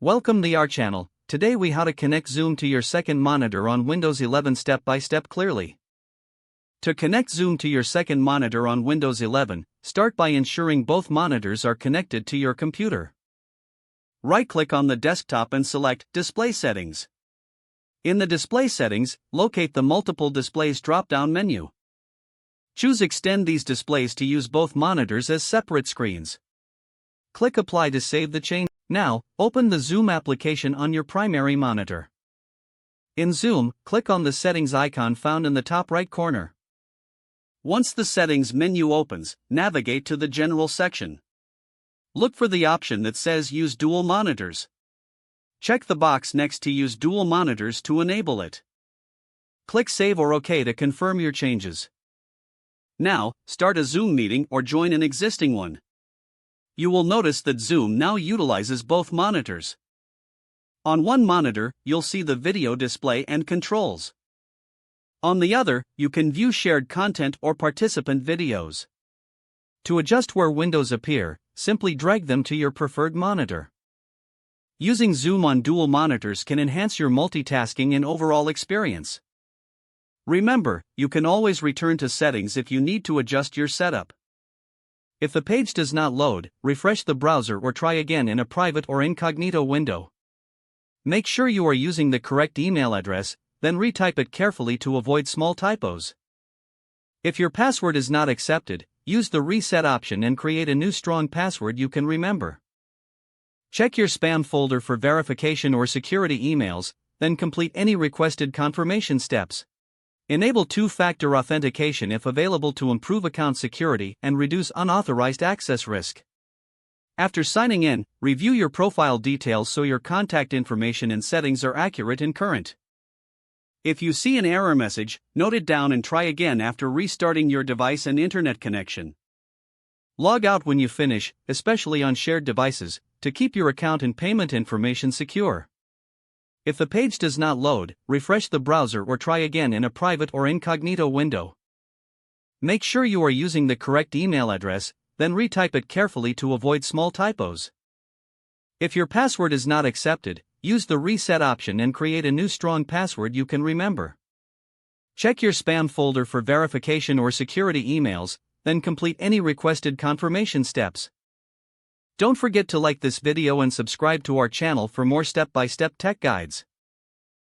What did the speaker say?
Welcome to our channel. Today we how to connect Zoom to your second monitor on Windows 11 step by step clearly. To connect Zoom to your second monitor on Windows 11, start by ensuring both monitors are connected to your computer. Right-click on the desktop and select Display Settings. In the Display Settings, locate the Multiple Displays drop-down menu. Choose Extend these displays to use both monitors as separate screens. Click Apply to save the change. Now, open the Zoom application on your primary monitor. In Zoom, click on the Settings icon found in the top right corner. Once the Settings menu opens, navigate to the General section. Look for the option that says Use Dual Monitors. Check the box next to Use Dual Monitors to enable it. Click Save or OK to confirm your changes. Now, start a Zoom meeting or join an existing one. You will notice that Zoom now utilizes both monitors. On one monitor, you'll see the video display and controls. On the other, you can view shared content or participant videos. To adjust where windows appear, simply drag them to your preferred monitor. Using Zoom on dual monitors can enhance your multitasking and overall experience. Remember, you can always return to settings if you need to adjust your setup. If the page does not load, refresh the browser or try again in a private or incognito window. Make sure you are using the correct email address, then retype it carefully to avoid small typos. If your password is not accepted, use the reset option and create a new strong password you can remember. Check your spam folder for verification or security emails, then complete any requested confirmation steps. Enable two-factor authentication if available to improve account security and reduce unauthorized access risk. After signing in, review your profile details so your contact information and settings are accurate and current. If you see an error message, note it down and try again after restarting your device and internet connection. Log out when you finish, especially on shared devices, to keep your account and payment information secure. If the page does not load, refresh the browser or try again in a private or incognito window. Make sure you are using the correct email address, then retype it carefully to avoid small typos. If your password is not accepted, use the reset option and create a new strong password you can remember. Check your spam folder for verification or security emails, then complete any requested confirmation steps. Don't forget to like this video and subscribe to our channel for more step-by-step tech guides.